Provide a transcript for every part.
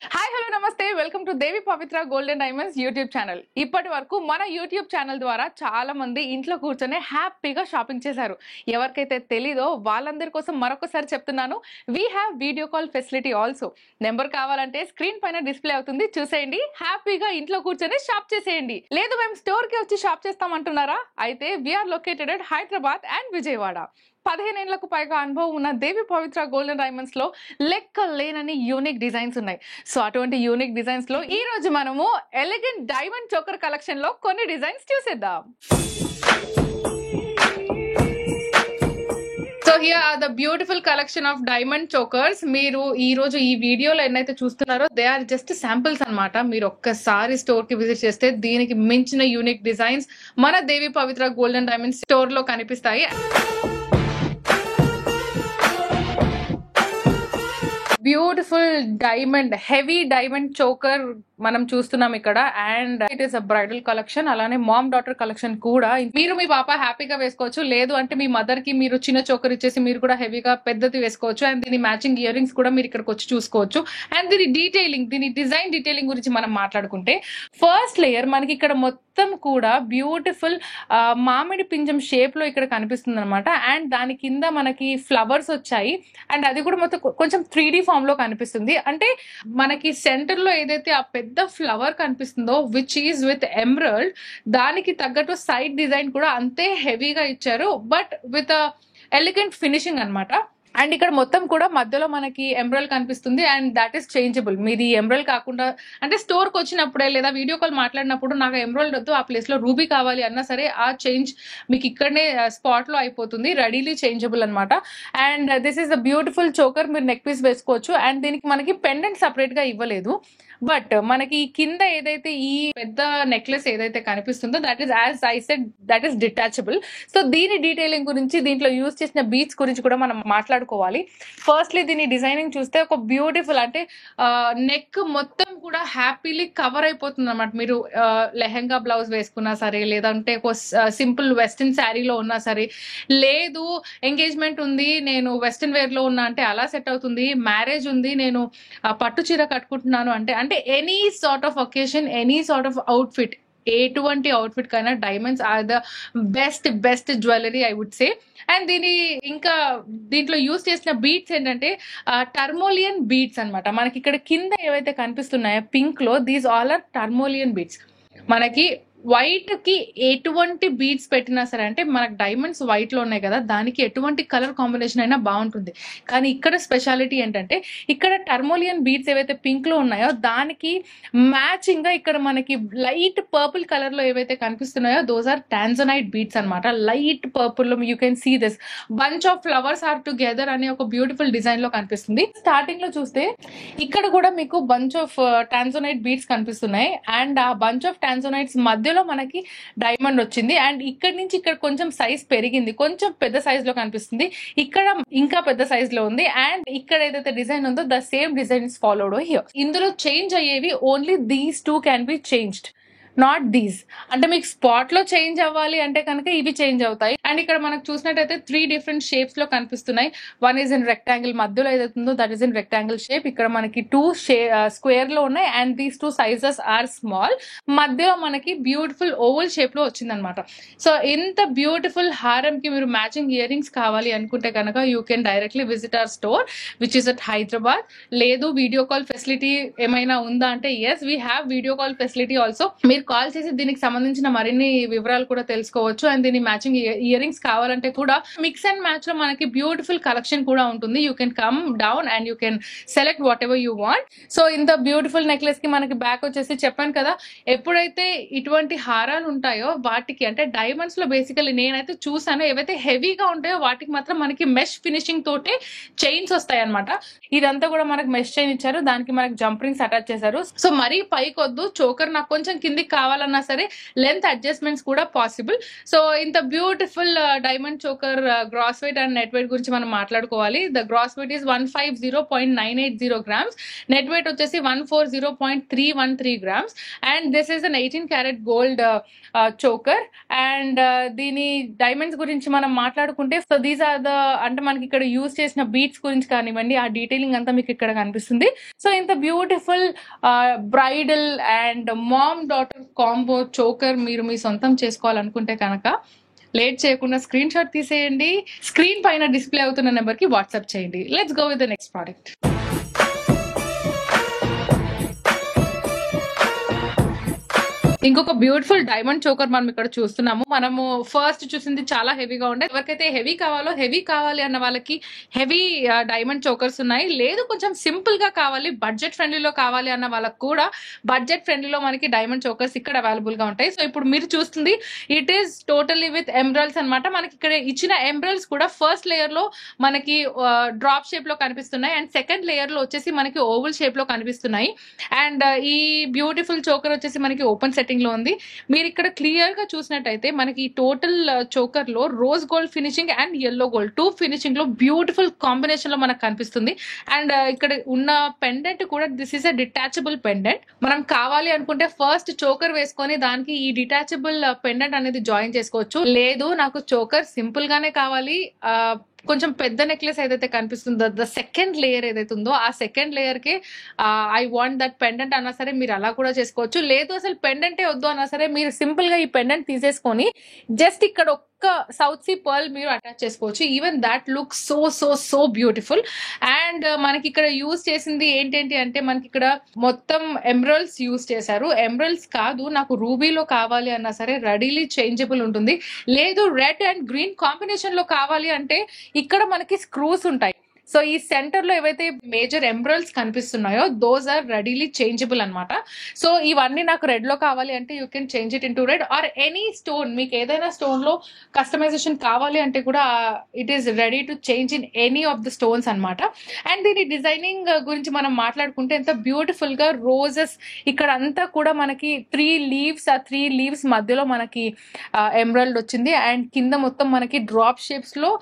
Hi hello నమస్తే welcome to Devi Pavitra golden diamonds YouTube channel. ఇప్పటి వరకు మన యూట్యూబ్ ఛానల్ ద్వారా చాలా మంది ఇంట్లో కూర్చొని హ్యాపీగా షాపింగ్ చేశారు. ఎవరికైతే తెలీదో వాళ్ళందరి కోసం మరొకసారి చెప్తున్నాను, we have video call facility also. Number కావాలంటే స్క్రీన్ పైన డిస్ప్లే అవుతుంది, చూసేయండి. హ్యాపీగా ఇంట్లో కూర్చొని షాప్ చేసేయండి. లేదు మేము స్టోర్ కి వచ్చి షాప్ చేస్తామంటున్నారా? అయితే we are located at Hyderabad and Vijayawada. 15 ఏళ్లకు పైగా అనుభవం ఉన్న దేవి పవిత్ర గోల్డెన్ డైమండ్స్ లో లెక్క లేనని యూనిక్ డిజైన్స్ ఉన్నాయి. సో అటువంటి యూనిక్ డిజైన్స్ లో ఈ రోజు మనము ఎలిగెంట్ డైమండ్ చోకర్ కలెక్షన్ లో కొన్ని డిజైన్స్ చూసేద్దాం. So here are the beautiful collection of diamond chokers. మీరు ఈ రోజు ఈ వీడియోలో ఎన్నైతే చూస్తున్నారో దే ఆర్ జస్ట్ శాంపిల్స్ అన్నమాట. మీరు ఒక్కసారి స్టోర్ కి విజిట్ చేస్తే దీనికి మించిన యూనిక్ డిజైన్స్ మన దేవి పవిత్ర గోల్డెన్ డైమండ్ స్టోర్ లో కనిపిస్తాయి. Beautiful diamond heavy diamond choker మనం చూస్తున్నాం ఇక్కడ. And it is a bridal collection, అలానే మామ్ డాటర్ కలెక్షన్ కూడా. మీరు మీ పాప హ్యాపీగా వేసుకోవచ్చు, లేదు అంటే మీ మదర్ కి మీరు చిన్న చోకర్ ఇచ్చేసి మీరు కూడా హెవీగా పెద్దది వేసుకోవచ్చు. అండ్ దీని మ్యాచింగ్ ఇయర్ రింగ్స్ కూడా మీరు ఇక్కడికి వచ్చి చూసుకోవచ్చు. అండ్ దీని డీటెయిలింగ్, దీని డిజైన్ డీటెయిలింగ్ గురించి మనం మాట్లాడుకుంటే, ఫస్ట్ లేయర్ మనకి ఇక్కడ మొత్తం కూడా బ్యూటిఫుల్ మామిడి పింజం షేప్ లో ఇక్కడ కనిపిస్తుంది అనమాట. అండ్ దాని కింద మనకి ఫ్లవర్స్ వచ్చాయి. అండ్ అది కూడా మొత్తం కొంచెం 3D ఫామ్ లో కనిపిస్తుంది. అంటే మనకి సెంటర్ లో ఏదైతే ఆ పెద్ద ఫ్లవర్ కనిపిస్తుందో విచ్ ఈజ్ విత్ ఎమరల్డ్, దానికి తగ్గట్టు సైడ్ డిజైన్ కూడా అంతే హెవీగా ఇచ్చారు, బట్ విత్ ఎలిగెంట్ ఫినిషింగ్ అన్నమాట. అండ్ ఇక్కడ మొత్తం కూడా మధ్యలో మనకి ఎమరల్ కనిపిస్తుంది. And that is changeable. మీది ఎమరల్ కాకుండా అంటే స్టోర్ కి వచ్చినప్పుడే లేదా వీడియో కాల్ మాట్లాడినప్పుడు నాకు ఎమరల్డ్ వద్దు, ఆ ప్లేస్ లో రూబీ కావాలి అన్నా సరే ఆ చేంజ్ మీకు ఇక్కడనే స్పాట్ లో అయిపోతుంది. రెడీలీ చేంజబుల్ అనమాట. And this is the beautiful choker. మీరు నెక్ పీస్ వేసుకోవచ్చు. అండ్ దీనికి మనకి పెండెంట్ సపరేట్ గా ఇవ్వలేదు, బట్ మనకి కింద ఏదైతే ఈ పెద్ద నెక్లెస్ ఏదైతే కనిపిస్తుందో that is as I said that is detachable. So దీని డీటెయిలింగ్ గురించి, దీంట్లో యూజ్ చేసిన బీట్స్ గురించి కూడా మనం మాట్లాడుకోవాలి. ఫస్ట్లీ దీని డిజైనింగ్ చూస్తే ఒక బ్యూటిఫుల్, అంటే నెక్ మొత్తం కూడా హ్యాపీలీ కవర్ అయిపోతుంది అనమాట. మీరు లెహెంగా బ్లౌజ్ వేసుకున్నా సరే, లేదంటే ఒక సింపుల్ వెస్ట్రన్ శారీలో ఉన్నా సరే, లేదు ఎంగేజ్మెంట్ ఉంది నేను వెస్ట్రన్ వేర్ లో ఉన్నా అంటే అలా సెట్ అవుతుంది, మ్యారేజ్ ఉంది నేను పట్టు చీర కట్టుకుంటున్నాను అంటే any sort of occasion, any sort of outfit, ఎటువంటి అవుట్ఫిట్ కైనా diamonds are the best jewellery I would say. And ఇంకా దీంట్లో యూజ్ చేసిన బీట్స్ ఏంటంటే టర్మోలియన్ బీట్స్ అన్నమాట. మనకి ఇక్కడ కింద ఏవైతే కనిపిస్తున్నాయో పింక్ లో, దీస్ ఆల్ ఆర్ టర్మోలియన్ బీట్స్. మనకి వైట్ కి ఎటువంటి బీడ్స్ పెట్టినా సరే, అంటే మనకు డైమండ్స్ వైట్ లో ఉన్నాయి కదా, దానికి ఎటువంటి కలర్ కాంబినేషన్ అయినా బాగుంటుంది. కానీ ఇక్కడ స్పెషాలిటీ ఏంటంటే ఇక్కడ టర్మోలియన్ బీడ్స్ ఏవైతే పింక్ లో ఉన్నాయో దానికి మ్యాచింగ్ గా ఇక్కడ మనకి లైట్ పర్పుల్ కలర్ లో ఏవైతే కనిపిస్తున్నాయో దోస్ ఆర్ టాంజనైట్ బీడ్స్ అనమాట. లైట్ పర్పుల్ లో you can see this bunch of flowers are together అనే ఒక బ్యూటిఫుల్ డిజైన్ లో కనిపిస్తుంది. స్టార్టింగ్ లో చూస్తే ఇక్కడ కూడా మీకు బంచ్ ఆఫ్ టాంజనైట్ బీడ్స్ కనిపిస్తున్నాయి. అండ్ ఆ బంచ్ ఆఫ్ టాంజనైట్స్ మధ్యలో మనకి డైమండ్ వచ్చింది. అండ్ ఇక్కడ నుంచి ఇక్కడ కొంచెం సైజ్ పెరిగింది, కొంచెం పెద్ద సైజ్ లో కనిపిస్తుంది. ఇక్కడ ఇంకా పెద్ద సైజ్ లో ఉంది. అండ్ ఇక్కడ ఏదైతే డిజైన్ ఉందో the same design is followed here. ఇందులో చేంజ్ అయ్యేవి only these two can be changed, not these. అంటే మీకు స్పాట్ లో చేంజ్ అవ్వాలి అంటే కనుక ఇవి చేంజ్ అవుతాయి. అండ్ ఇక్కడ మనకు చూసినట్టయితే 3 డిఫరెంట్ షేప్స్ లో కనిపిస్తున్నాయి. వన్ ఈజ్ ఇన్ రెక్టాంగిల్, మధ్యలో ఏదైతుందో that is in rectangle shape. ఇక్కడ మనకి 2 స్క్వేర్ లో ఉన్నాయి. And these 2 sizes are small. మధ్యలో మనకి బ్యూటిఫుల్ ఓవల్ షేప్ లో వచ్చింది అనమాట. సో ఇంత బ్యూటిఫుల్ హారం కి మీరు మ్యాచింగ్ ఇయర్ రింగ్స్ కావాలి అనుకుంటే కనుక you can directly visit our store which is at Hyderabad. లేదు వీడియో కాల్ ఫెసిలిటీ ఏమైనా ఉందా అంటే yes, we have video call facility also. మీరు కాల్ చేసి దీనికి సంబంధించిన మరిన్ని వివరాలు కూడా తెలుసుకోవచ్చు. అండ్ దీని మ్యాచింగ్ ఇయర్ రింగ్స్ కావాలంటే కూడా మిక్స్ అండ్ మ్యాచ్ లో మనకి బ్యూటిఫుల్ కలెక్షన్ కూడా ఉంటుంది. You can come down and you can select what ever you want. So ఇంత బ్యూటిఫుల్ నెక్లెస్ కి మనకి బ్యాక్ వచ్చేసి చెప్పాను కదా, ఎప్పుడైతే ఇటువంటి హారాలు ఉంటాయో వాటికి, అంటే డైమండ్స్ లో బేసికల్లీ నేనైతే చూసాను ఏవైతే హెవీగా ఉంటాయో వాటికి మాత్రం మనకి మెష్ ఫినిషింగ్ తోటే చైన్స్ వస్తాయి అనమాట. ఇదంతా కూడా మనకి మెష్ చైన్ ఇచ్చారు, దానికి మనకి జంప్ రింగ్స్ అటాచ్ చేశారు. సో మరీ పైకి వద్దు, చోకర్ నాకు కొంచెం కిందికి కావాలన్నా సరే లెంత్ అడ్జస్ట్మెంట్స్ కూడా పాసిబుల్. సో ఇంత beautiful diamond choker gross weight and net weight గురించి మనం మాట్లాడుకోవాలి. The gross weight is 150.980 grams, net weight వచ్చేసి 140.313 grams, and this is an 18 carat gold choker. And దీని డైమండ్స్ గురించి మనం మాట్లాడుకుంటే, సో దీస్ ఆర్ ద అంటే మనకి ఇక్కడ యూజ్ చేసిన బీట్స్ గురించి కానివ్వండి, ఆ డీటెయిలింగ్ అంతా మీకు ఇక్కడ కనిపిస్తుంది. సో ఇంత beautiful bridal and mom daughter combo choker మీరు మీ సొంతం చేసుకోవాలనుకుంటే కనుక లేట్ చేయకుండా స్క్రీన్ షాట్ తీసేయండి, స్క్రీన్ పైన డిస్ప్లే అవుతున్న నెంబర్ కి వాట్సాప్ చేయండి. Let's go with the next product. ఇంకొక బ్యూటిఫుల్ డైమండ్ చోకర్ మనం ఇక్కడ చూస్తున్నాము. మనము ఫస్ట్ చూసింది చాలా హెవీగా ఉండే, ఎవరికైతే హెవీ కావాలో, హెవీ కావాలి అన్న వాళ్ళకి హెవీ డైమండ్ చోకర్స్ ఉన్నాయి. లేదు కొంచెం సింపుల్ గా కావాలి, బడ్జెట్ ఫ్రెండ్లీలో కావాలి అన్న వాళ్ళకి కూడా బడ్జెట్ ఫ్రెండ్లీలో మనకి డైమండ్ చోకర్స్ ఇక్కడ అవైలబుల్ గా ఉంటాయి. సో ఇప్పుడు మీరు చూస్తుంది ఇట్ ఈస్ టోటలీ విత్ ఎంబ్రల్స్ అనమాట. మనకి ఇక్కడ ఇచ్చిన ఎంబ్రల్స్ కూడా ఫస్ట్ లేయర్ లో మనకి డ్రాప్ షేప్ లో కనిపిస్తున్నాయి, అండ్ సెకండ్ లేయర్ లో వచ్చేసి మనకి ఓవల్ షేప్ లో కనిపిస్తున్నాయి. అండ్ ఈ బ్యూటిఫుల్ చోకర్ వచ్చేసి మనకి ఓపెన్ సెట్ లో ఉంది. మీరు ఇక్కడ క్లియర్ గా చూసినట్టయితే మనకి టోటల్ చోకర్ లో rose gold finishing and yellow gold 2 finishing లో బ్యూటిఫుల్ కాంబినేషన్ లో మనకు కనిపిస్తుంది. అండ్ ఇక్కడ ఉన్న పెండెంట్ కూడా this is a detachable pendant. మనం కావాలి అనుకుంటే ఫస్ట్ చోకర్ వేసుకొని దానికి ఈ డిటాచబుల్ పెండెంట్ అనేది జాయిన్ చేసుకోవచ్చు. లేదు నాకు చోకర్ సింపుల్ గానే కావాలి, కొంచెం పెద్ద నెక్లెస్ ఏదైతే కనిపిస్తుందో ద సెకండ్ లేయర్ ఏదైతే ఉందో ఆ సెకండ్ లేయర్ కి ఐ వాంట్ దట్ పెండెంట్ అన్నా సరే మీరు అలా కూడా చేసుకోవచ్చు. లేదు అసలు పెండెంటే వద్దు అన్నా సరే మీరు సింపుల్ గా ఈ పెండెంట్ తీసేసుకొని జస్ట్ ఇక్కడ ఒక్క సౌత్ సీ పర్ల్ మీరు అటాచ్ చేసుకోవచ్చు. Even that look so so so beautiful. And మనకి ఇక్కడ యూజ్ చేసింది ఏంటంటే అంటే మనకి ఇక్కడ మొత్తం ఎమరల్డ్స్ యూజ్ చేశారు. ఎమరల్డ్స్ కాదు, నాకు రూబీలో కావాలి అన్నా సరే రెడీలీ చేంజబుల్ ఉంటుంది. లేదు రెడ్ అండ్ గ్రీన్ కాంబినేషన్ లో కావాలి అంటే ఇక్కడ మనకి స్క్రూస్ ఉంటాయి. సో ఈ సెంటర్ లో ఏవైతే మేజర్ ఎంబ్రల్స్ కనిపిస్తున్నాయో దోస్ ఆర్ రెడీలీ చేంజబుల్ అనమాట. సో ఇవన్నీ నాకు రెడ్ లో కావాలి అంటే you can change it into red or any stone. మీకు ఏదైనా స్టోన్ లో కస్టమైజేషన్ కావాలి అంటే కూడా it is ready to change in any of the stones అనమాట. అండ్ దీని డిజైనింగ్ గురించి మనం మాట్లాడుకుంటే ఎంత బ్యూటిఫుల్ గా రోజెస్ ఇక్కడ అంతా కూడా మనకి 3 leaves, ఆ 3 leaves మధ్యలో మనకి ఎమరల్డ్ వచ్చింది. అండ్ కింద మొత్తం మనకి డ్రాప్ షేప్స్ లో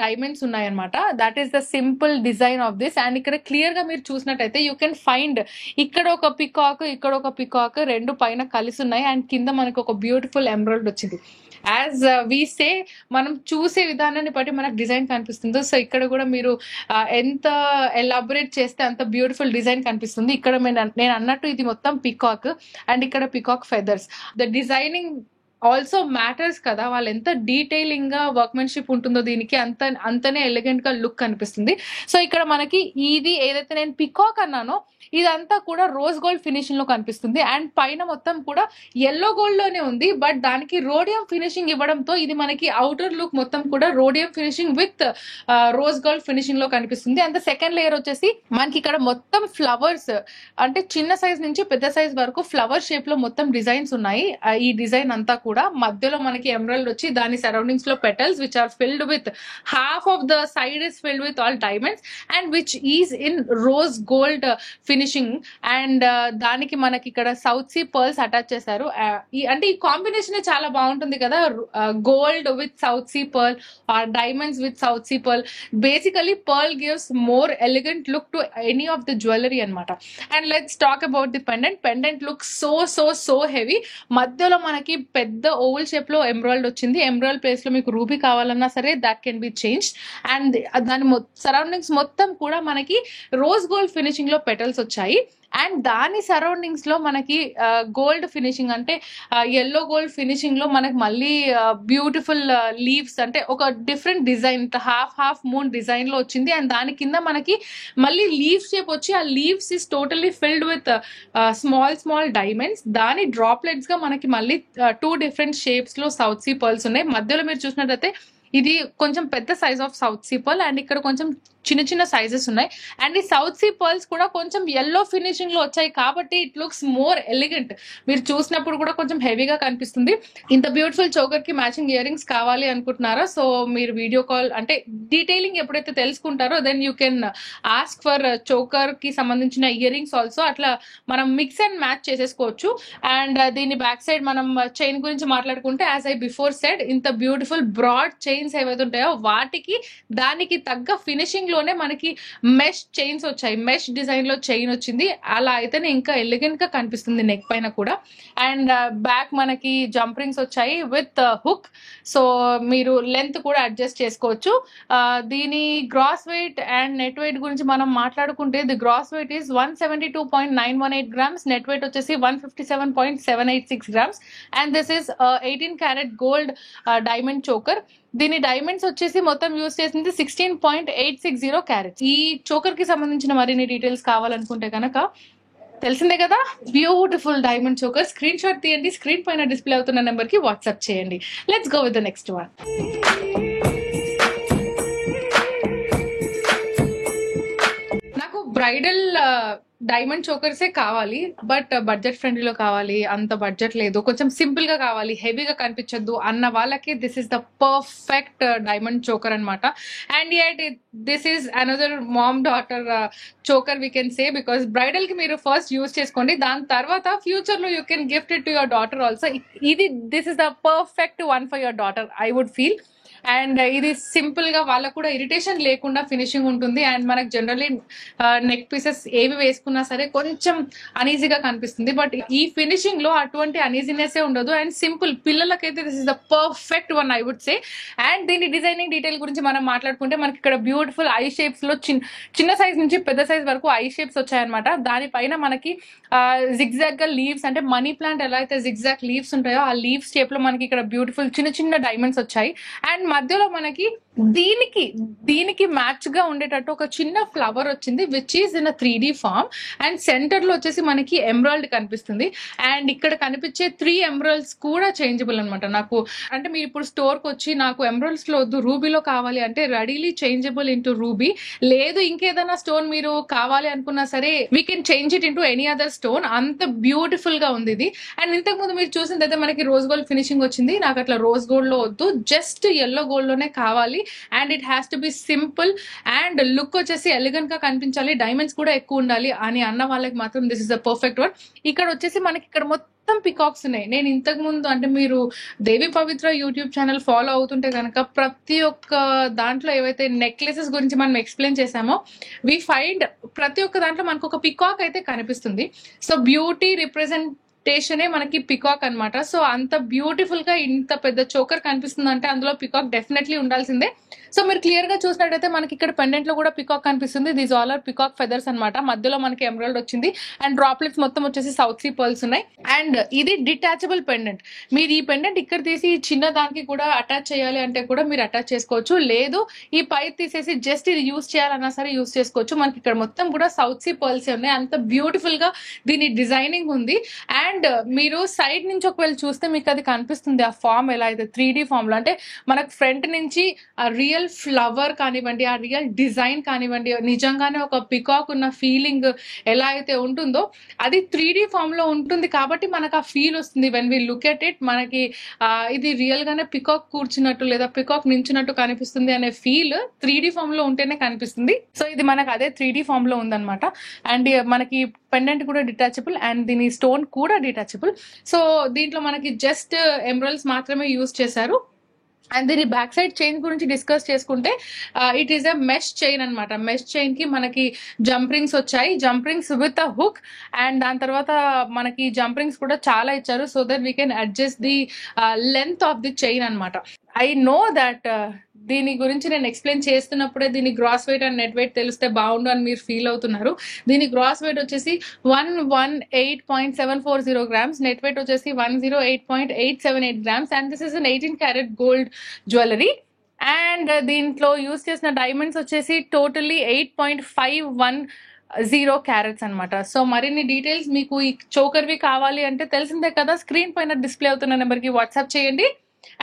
డైమండ్స్ ఉన్నాయన్నమాట. That is the simple design of this. And ఇక్కడ క్లియర్ గా మీరు చూసినట్టయితే యూ కెన్ ఫైండ్ ఇక్కడ ఒక పికాక్, ఇక్కడ ఒక పికాక్, రెండు పైన కలిసి ఉన్నాయి. అండ్ కింద మనకి ఒక బ్యూటిఫుల్ ఎమరల్డ్ వచ్చింది. యాజ్ వి సే మనం చూసే విధానాన్ని బట్టి మనకు డిజైన్ కనిపిస్తుంది. సో ఇక్కడ కూడా మీరు ఎంత ఎలాబొరేట్ చేస్తే అంత బ్యూటిఫుల్ డిజైన్ కనిపిస్తుంది. ఇక్కడ నేను అన్నట్టు ఇది మొత్తం పికాక్ అండ్ ఇక్కడ peacock feathers. The designing also matters కదా, వాళ్ళు ఎంత డీటెయిలింగ్ గా వర్క్మెన్షిప్ ఉంటుందో దీనికి అంతనే ఎలిగెంట్ గా లుక్ కనిపిస్తుంది. సో ఇక్కడ మనకి ఇది ఏదైతే నేను పికాక్ అన్నానో ఇదంతా కూడా రోజ్ గోల్డ్ ఫినిషింగ్ లో కనిపిస్తుంది. అండ్ పైన మొత్తం కూడా yellow గోల్డ్ లోనే ఉంది, బట్ దానికి రోడియం ఫినిషింగ్ ఇవ్వడంతో ఇది మనకి అవుటర్ లుక్ మొత్తం కూడా rhodium finishing with rose gold finishing లో కనిపిస్తుంది. అండ్ సెకండ్ లేయర్ వచ్చేసి మనకి ఇక్కడ మొత్తం ఫ్లవర్స్ అంటే చిన్న సైజ్ నుంచి పెద్ద సైజ్ వరకు ఫ్లవర్ షేప్ లో మొత్తం డిజైన్స్ ఉన్నాయి. ఈ డిజైన్ అంతా కూడా మధ్యలో మనకి ఎమరల్డ్ వచ్చి దాని సరౌండింగ్స్ లో petals which are filled with half of the side is filled with all diamonds and which is in rose gold finishing. And దానికి మనకి ఇక్కడ సౌత్ సీ పర్ల్స్ అటాచ్ చేశారు. అంటే ఈ కాంబినేషన్ చాలా బాగుంటుంది కదా, gold with south sea pearl or diamonds with south sea pearl. Basically pearl gives more elegant look to any of the jewellery అనమాట. And let's talk about the pendant. Pendant look so so so heavy. మధ్యలో మనకి పెద్ద oval shape లో emerald వచ్చింది. Emerald place లో మీకు ruby కావాలన్నా సరే that can be change. And దాని సరౌండింగ్స్ మొత్తం కూడా మనకి రోజ్ గోల్డ్ ఫినిషింగ్ లో పెటల్స్ వచ్చాయి. అండ్ దాని సరౌండింగ్స్ లో మనకి గోల్డ్ ఫినిషింగ్ అంటే yellow గోల్డ్ ఫినిషింగ్ లో మనకి మళ్ళీ బ్యూటిఫుల్ లీవ్స్ అంటే ఒక different design half moon design లో వచ్చింది. అండ్ దాని కింద మనకి మళ్ళీ లీవ్ షేప్ వచ్చి ఆ leaves is totally filled with small diamonds. దాని డ్రాప్లెట్స్ గా మనకి మళ్ళీ 2 డిఫరెంట్ షేప్స్ లో సౌత్ సీ పర్ల్స్ ఉన్నాయి. మధ్యలో మీరు చూసినట్లయితే ఇది కొంచెం పెద్ద size of south sea pearl and ఇక్కడ కొంచెం చిన్న చిన్న సైజెస్ ఉన్నాయి. అండ్ ఈ సౌత్ సీ పర్ల్స్ కూడా కొంచెం ఎల్లో ఫినిషింగ్ లో వచ్చాయి కాబట్టి ఇట్ లుక్స్ మోర్ ఎలిగెంట్. మీరు చూసినప్పుడు కూడా కొంచెం హెవీగా కనిపిస్తుంది. ఇంత బ్యూటిఫుల్ చోకర్ కి మ్యాచింగ్ ఇయర్ రింగ్స్ కావాలి అనుకుంటున్నారా? సో మీరు వీడియో కాల్ అంటే డీటెయిలింగ్ ఎప్పుడైతే తెలుసుకుంటారో then you can ask for choker కి సంబంధించిన ఇయర్ రింగ్స్ ఆల్సో. అట్లా మనం మిక్స్ అండ్ మ్యాచ్ చేసేసుకోవచ్చు. అండ్ దీని బ్యాక్ సైడ్ మనం చైన్ గురించి మాట్లాడుకుంటే యాజ్ ఐ బిఫోర్ సెడ్, ఇంత బ్యూటిఫుల్ బ్రాడ్ చైన్స్ ఏవైతే ఉంటాయో వాటికి దానికి తగ్గ ఫినిషింగ్ లోనే మనకి మెష్ చైన్స్ వచ్చాయి. మెష్ డిజైన్ లో చైన్ వచ్చింది. అలా అయితేనే ఇంకా ఎలిగెంట్ గా కనిపిస్తుంది నెక్ పైన కూడా. అండ్ బ్యాక్ మనకి జంప్ రింగ్స్ వచ్చాయి విత్ హుక్. సో మీరు లెంత్ కూడా అడ్జస్ట్ చేసుకోవచ్చు. దీని gross weight and net weight గురించి మనం మాట్లాడుకుంటే the gross weight is 172.918 grams, net weight వచ్చేసి 157.786 grams. And this is 18 carat gold diamond choker. దీని డైమండ్స్ వచ్చేసి మొత్తం యూస్ చేసింది 16.860 క్యారెట్స్. ఈ చోకర్ కి సంబంధించిన మరిన్ని డీటెయిల్స్ కావాలనుకుంటే కనుక తెలిసిందే కదా, beautiful diamond choker screen shot తీయండి, స్క్రీన్ పైన డిస్ప్లే అవుతున్న నెంబర్ కి వాట్సాప్ చేయండి. Let's go with the next one. నాకు బ్రైడల్ డైమండ్ చోకర్సే కావాలి, బట్ బడ్జెట్ ఫ్రెండ్లీలో కావాలి, అంత బడ్జెట్ లేదు, కొంచెం సింపుల్ గా కావాలి, హెవీగా కనిపించద్దు అన్న వాళ్ళకి this is the perfect diamond choker అనమాట. And yet this is another mom daughter choker we can say, because bridal కి మీరు ఫస్ట్ యూజ్ చేసుకోండి, దాని తర్వాత ఫ్యూచర్ లో you can gift it to your daughter also. This is the perfect one for your daughter I would feel. And ఇది simple గా వాళ్ళకు కూడా ఇరిటేషన్ లేకుండా ఫినిషింగ్ ఉంటుంది. అండ్ మనకు జనరల్లీ నెక్ పీసెస్ ఏవి వేసుకున్నా సరే కొంచెం అనీజీగా కనిపిస్తుంది, బట్ ఈ ఫినిషింగ్ లో అటువంటి అనీజీనెస్ ఉండదు. అండ్ సింపుల్ పిల్లలకైతే this is the perfect one I would say. And దీని డిజైనింగ్ డీటెయిల్ గురించి మనం మాట్లాడుకుంటే మనకి ఇక్కడ బ్యూటిఫుల్ ఐ షేప్స్ లో చిన్న సైజ్ నుంచి పెద్ద సైజ్ వరకు ఐ షేప్స్ వచ్చాయన్నమాట. దానిపైన మనకి జిగ్జాగ్ గా లీవ్స్, అంటే మనీ ప్లాంట్ ఎలా అయితే జిగ్జాగ్ లీవ్స్ ఉంటాయో ఆ లీవ్స్ షేప్ లో మనకి ఇక్కడ బ్యూటిఫుల్ చిన్న చిన్న డైమండ్స్ వచ్చాయి. అండ్ మధ్యలో మనకి దీనికి మ్యాచ్ గా ఉండేటట్టు ఒక చిన్న ఫ్లవర్ వచ్చింది which is in 3D form. And centre లో వచ్చేసి మనకి ఎమరాల్డ్ కనిపిస్తుంది. అండ్ ఇక్కడ కనిపించే 3 ఎమరాల్డ్స్ కూడా చేంజబుల్ అనమాట. నాకు అంటే మీరు ఇప్పుడు స్టోర్ కి వచ్చి నాకు ఎమరాల్డ్స్ లో వద్దు రూబీలో కావాలి అంటే రెడీలీ చేంజబుల్ ఇంటూ రూబీ, లేదు ఇంకేదైనా స్టోన్ మీరు కావాలి అనుకున్నా సరే we can change it into any other stone. అంత బ్యూటిఫుల్ గా ఉంది ఇది. అండ్ ఇంతకు ముందు మీరు చూసిందైతే మనకి రోజ్ గోల్డ్ ఫినిషింగ్ వచ్చింది. నాకు అట్లా రోజ్ గోల్డ్ లో వద్దు, జస్ట్ ఎల్లో గోల్డ్ లోనే కావాలి. And it has to be simple and look వచ్చేసి ఎలిగెంట్ గా కనిపించాలి, డైమండ్స్ కూడా ఎక్కువ ఉండాలి అని అన్న వాళ్ళకి మాత్రం this is the perfect one. ఇక్కడ వచ్చేసి మనకి ఇక్కడ మొత్తం పికాక్స్ ఉన్నాయి. నేను ఇంతకు ముందు అంటే మీరు దేవి పవిత్ర యూట్యూబ్ ఛానల్ ఫాలో అవుతుంటే కనుక ప్రతి ఒక్క దాంట్లో ఏవైతే నెక్లెసెస్ గురించి మనం ఎక్స్ప్లెయిన్ చేసామో వి ఫైండ్ ప్రతి ఒక్క దాంట్లో మనకు ఒక పికాక్ అయితే కనిపిస్తుంది. సో బ్యూటీ రిప్రజెంటేషనే మనకి పికాక్ అన్నమాట. సో అంత బ్యూటిఫుల్ గా ఇంత పెద్ద చోకర్ కనిపిస్తుంది అంటే అందులో పికాక్ డెఫినెట్లీ ఉండాల్సిందే. సో మీరు క్లియర్ గా చూసినట్టయితే మనకి ఇక్కడ పెండెంట్ లో కూడా పికాక్ కనిపిస్తుంది. These all are peacock feathers అనమాట. మధ్యలో మనకి ఎమరాల్డ్ వచ్చింది అండ్ డ్రాప్లెట్స్ మొత్తం వచ్చేసి సౌత్ సీ పర్ల్స్ ఉన్నాయి. అండ్ ఇది డిటాచబుల్ పెండెంట్. మీరు ఈ పెండెంట్ ఇక్కడ తీసి చిన్న దానికి కూడా అటాచ్ చేయాలి అంటే కూడా మీరు అటాచ్ చేసుకోవచ్చు, లేదు ఈ పై తీసేసి జస్ట్ ఇది యూస్ చేయాలన్నా సరే యూస్ చేసుకోవచ్చు. మనకి ఇక్కడ మొత్తం కూడా సౌత్ సీ పర్ల్స్ ఉన్నాయి. అంత బ్యూటిఫుల్ గా దీని డిజైనింగ్ ఉంది. అండ్ మీరు సైడ్ నుంచి ఒకవేళ చూస్తే మీకు అది కనిపిస్తుంది ఆ ఫామ్ ఎలా అయితే 3D ఫామ్ లో, అంటే మనకు ఫ్రంట్ నుంచి ఆ రియల్ ఫ్లవర్ కానివ్వండి, ఆ రియల్ డిజైన్ కానివ్వండి, నిజంగానే ఒక పికాక్ ఉన్న ఫీలింగ్ ఎలా అయితే ఉంటుందో అది 3D ఫామ్ లో ఉంటుంది కాబట్టి మనకు ఆ ఫీల్ వస్తుంది. When we look at it మనకి ఇది రియల్ గానే పికాక్ కూర్చున్నట్టు లేదా పికాక్ నించున్నట్టు కనిపిస్తుంది అనే ఫీల్ 3D ఫామ్ లో ఉంటేనే కనిపిస్తుంది. సో ఇది మనకు అదే 3D ఫామ్ లో ఉందన్నమాట. అండ్ మనకి పెండెంట్ కూడా డిటాచబుల్ అండ్ దీని స్టోన్ కూడా డిటాచబుల్. సో దీంట్లో మనకి జస్ట్ ఎమరాల్డ్స్ మాత్రమే యూజ్ చేశారు. అండ్ దీని బ్యాక్ సైడ్ చైన్ గురించి డిస్కస్ చేసుకుంటే it is a mesh chain అనమాట. మెష్ చైన్ కి మనకి జంప్ రింగ్స్ వచ్చాయి, jump rings with a hook. And దాని తర్వాత మనకి జంప్ రింగ్స్ కూడా చాలా ఇచ్చారు so that we can adjust the length of the chain అనమాట. ఐ నో దట్ దీని గురించి నేను ఎక్స్ప్లెయిన్ చేస్తున్నప్పుడే దీని gross weight and net weight తెలిస్తే బాగుండు అని మీరు ఫీల్ అవుతున్నారు. దీని గ్రాస్ వెయిట్ వచ్చేసి 118.740 గ్రామ్స్, నెట్ వెయిట్ వచ్చేసి 108.878 grams. And this is an 18 carat gold jewellery. And దీంట్లో యూస్ చేసిన డైమండ్స్ వచ్చేసి టోటల్లీ 8.510 క్యారెట్స్ అనమాట. సో మరిన్ని డీటెయిల్స్ మీకు ఈ చోకర్వి కావాలి అంటే తెలిసిందే కదా, స్క్రీన్ పైన డిస్ప్లే అవుతున్న నెంబర్కి వాట్సాప్ చేయండి.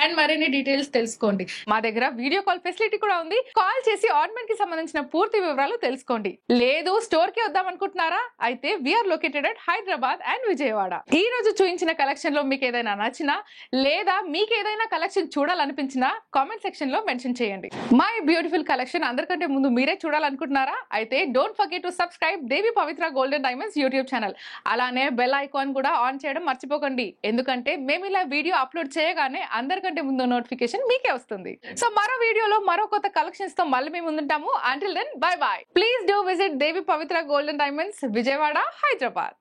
అండ్ మరిన్ని డీటెయిల్స్ తెలుసుకోండి. మా దగ్గర వీడియో కాల్ ఫెసిలిటీ కూడా ఉంది. కాల్ చేసి ఆర్నమెంట్ కి సంబంధించిన పూర్తి వివరాలు తెలుసుకోండి. లేదు స్టోర్ కి వద్దాం అనుకుంటున్నారా? అయితే we are located at Hyderabad and Vijayawada. ఈ రోజు చూపించిన కలెక్షన్ లో మీకు ఏదైనా నచ్చినా లేదా మీకు ఏదైనా కలెక్షన్ చూడాలనిపించినా కామెంట్ సెక్షన్ లో మెన్షన్ చేయండి. మై బ్యూటిఫుల్ కలెక్షన్ అందరికంటే ముందు మీరే చూడాలనుకుంటున్నారా? అయితే don't forget to subscribe Devi Pavitra golden diamonds YouTube channel. అలానే బెల్ ఐకాన్ కూడా ఆన్ చేయడం మర్చిపోకండి. ఎందుకంటే మేము ఇలా వీడియో అప్లోడ్ చేయగానే అందరికంటే ముందు నోటిఫికేషన్ మీకే వస్తుంది. సో మరో వీడియోలో మరో కొత్త కలెక్షన్స్ తో మళ్ళీ మేము ముందుంటాము. Until then bye bye. Please do visit Devi Pavitra golden diamonds Vijayawada, Hyderabad.